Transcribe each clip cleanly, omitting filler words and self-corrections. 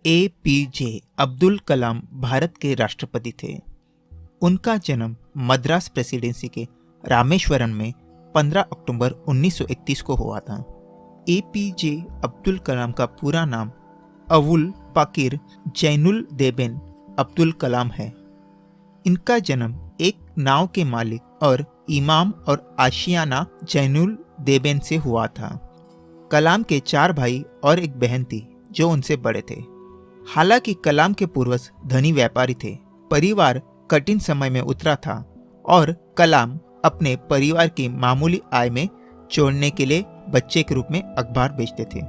APJ Abdul Kalam Bharat के राष्ट्रपति थे। उनका जन्म मद्रास प्रेसिडेंसी के रामेश्वरम में 15 अक्टूबर 1931 को हुआ था। APJ अब्दुल कलाम का पूरा नाम अवुल पाकिर जैनुल देबेन अब्दुल कलाम है। इनका जन्म एक नाव के मालिक और इमाम और आशियाना जैनुल देबेन से हुआ था। कलाम के 4 भाई और एक बहन थी जो उनसे बड़े थे। हालांकि कलाम के पूर्वज धनी व्यापारी थे, परिवार कठिन समय में उतरा था और कलाम अपने परिवार की मामूली आय में जोड़ने के लिए बच्चे के रूप में अखबार बेचते थे।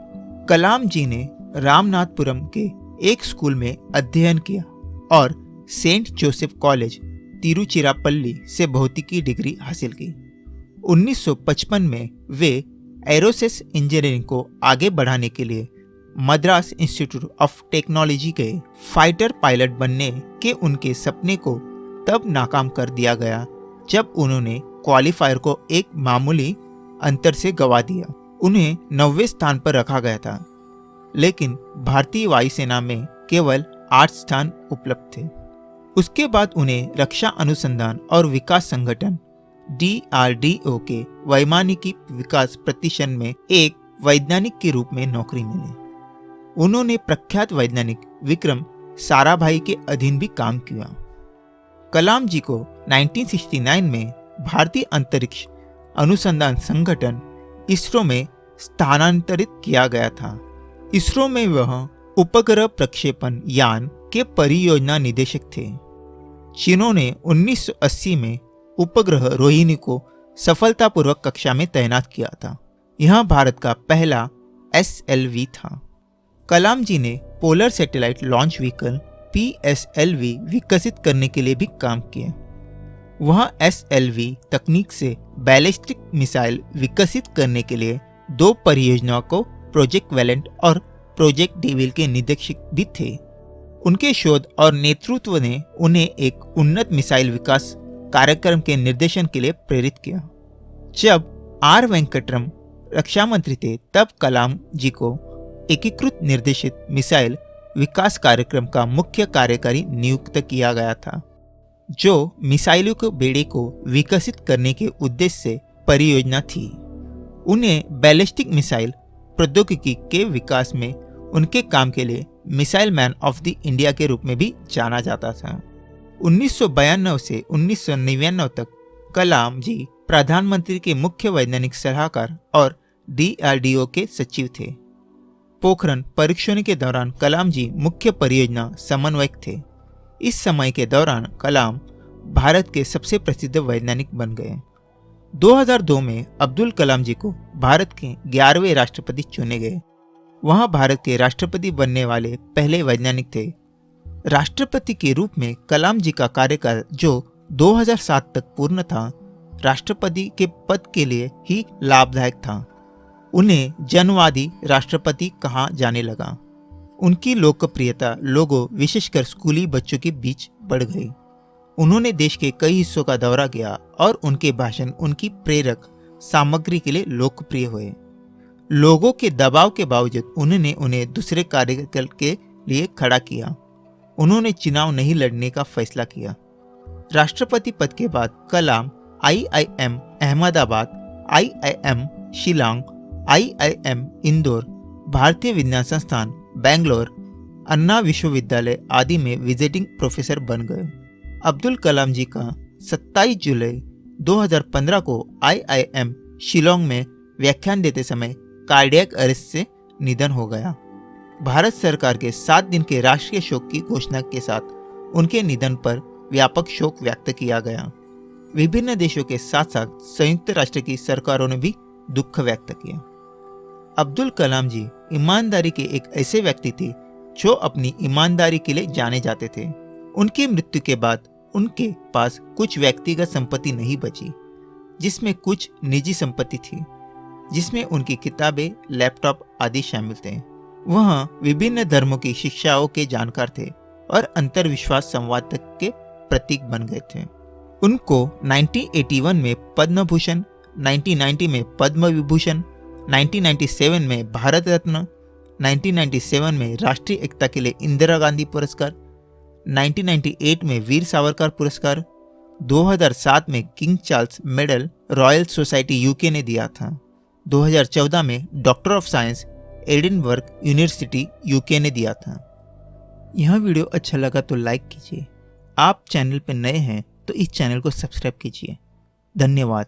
कलाम जी ने रामनाथपुरम के एक स्कूल में अध्ययन किया और सेंट जोसेफ कॉलेज तिरुचिरापल्ली से भौतिकी डिग्री हासिल की। 1955 में वे एरोस्पेस इंजीनियरिंग को आगे बढ़ाने के लिए मद्रास इंस्टीट्यूट ऑफ टेक्नोलॉजी गए। फाइटर पायलट बनने के उनके सपने को तब नाकाम कर दिया गया जब उन्होंने क्वालिफायर को एक मामूली अंतर से गंवा दिया। उन्हें 90वें स्थान पर रखा गया था, लेकिन भारतीय वायुसेना में केवल 8 स्थान उपलब्ध थे। उसके बाद उन्हें रक्षा अनुसंधान और विकास संगठन DRDO के वैमानिकी विकास प्रतिष्ठान में एक वैज्ञानिक के रूप में नौकरी मिली। उन्होंने प्रख्यात वैज्ञानिक विक्रम साराभाई के अधीन भी काम किया। कलाम जी को 1969 में भारतीय अंतरिक्ष अनुसंधान संगठन इसरो में स्थानांतरित किया गया था। इसरो में वह उपग्रह प्रक्षेपण यान के परियोजना निदेशक थे, जिन्होंने 1980 में उपग्रह रोहिणी को सफलतापूर्वक कक्षा में तैनात किया था। यह भारत का पहला SLV था। कलाम जी ने polar satellite launch vehicle PSLV विकसित करने के लिए भी काम किया। वह SLV तकनीक से बैलिस्टिक मिसाइल विकसित करने के लिए 2 परियोजनाओं को प्रोजेक्ट वैलेंट और प्रोजेक्ट डेविल के निदेशक भी थे। उनके शोध और नेतृत्व ने उन्हें एक उन्नत मिसाइल विकास कार्यक्रम के निर्देशन के लिए प्रेरित किया। जब R वेंकटरम रक्षा मंत्री थे, तब कलाम जी को एकीकृत निर्देशित मिसाइल विकास कार्यक्रम का मुख्य कार्यकारी नियुक्त किया गया था, जो मिसाइलों के बेड़े को विकसित करने के उद्देश्य से परियोजना थी। उन्हें बैलिस्टिक मिसाइल प्रौद्योगिकी के विकास में उनके काम के लिए missile man of the India के रूप में भी जाना जाता था। 1992 से 1999 तक कलाम जी प्रधानमंत्री के मुख्य वैज्ञानिक सलाहकार और DRDO के सचिव थे। पोखरण परीक्षण के दौरान कलाम जी मुख्य परियोजना समन्वयक थे। इस समय के दौरान कलाम भारत के सबसे प्रसिद्ध वैज्ञानिक बन गए। 2002 में अब्दुल कलाम जी को भारत के 11वें राष्ट्रपति चुने गए। वह भारत के राष्ट्रपति बनने वाले पहले वैज्ञानिक थे। राष्ट्रपति के रूप में कलाम जी का कार्यकाल, जो 2007 तक पूर्ण था, राष्ट्रपति के पद के लिए ही लाभदायक था। उन्हें जनवादी राष्ट्रपति कहा जाने लगा। उनकी लोकप्रियता लोगों, विशेषकर स्कूली बच्चों के बीच बढ़ गई। उन्होंने देश के कई हिस्सों का दौरा किया और उनके भाषण उनकी प्रेरक सामग्री के लिए लोकप्रिय हुए। लोगों के दबाव के बावजूद उन्होंने उन्हें दूसरे कार्यकाल के लिए खड़ा किया। उन्होंने चुनाव नहीं लड़ने का फैसला किया। राष्ट्रपति पद के बाद कलाम IIM Ahmedabad, IIM Shillong, IIM Indore, भारतीय विज्ञान संस्थान बेंगलोर, अन्ना विश्वविद्यालय आदि में विजिटिंग प्रोफेसर बन गए। अब्दुल कलाम जी का 27 जुलाई 2015 को IIM शिलांग में व्याख्यान देते समय कार्डियक अरेस्ट से निधन हो गया। भारत सरकार के 7 दिन के राष्ट्रीय शोक की घोषणा के साथ उनके निधन पर व्यापक शोक व्यक्त किया गया। विभिन्न देशों के साथ साथ संयुक्त राष्ट्र की सरकारों ने भी दुख व्यक्त किया। अब्दुल कलाम जी ईमानदारी के एक ऐसे व्यक्ति थे जो अपनी ईमानदारी के लिए जाने जाते थे। उनकी मृत्यु के बाद उनके पास कुछ व्यक्तिगत संपत्ति नहीं बची, जिसमें कुछ निजी संपत्ति थी, जिसमें उनकी किताबें, लैपटॉप आदि शामिल थे। वह विभिन्न धर्मों की शिक्षाओं के जानकार थे और अंतर्विश्वास संवाद के प्रतीक बन गए थे। उनको 1981 में पद्म भूषण, 1990 में पद्म विभूषण, 1997 में भारत रत्न, 1997 में राष्ट्रीय एकता के लिए इंदिरा गांधी पुरस्कार, 1998 में वीर सावरकर पुरस्कार, 2007 में king Charles medal royal society UK ने दिया था, 2014 में doctor of science Edinburgh university UK ने दिया था। यह वीडियो अच्छा लगा तो लाइक कीजिए। आप चैनल पर नए हैं तो इस चैनल को सब्सक्राइब कीजिए। धन्यवाद।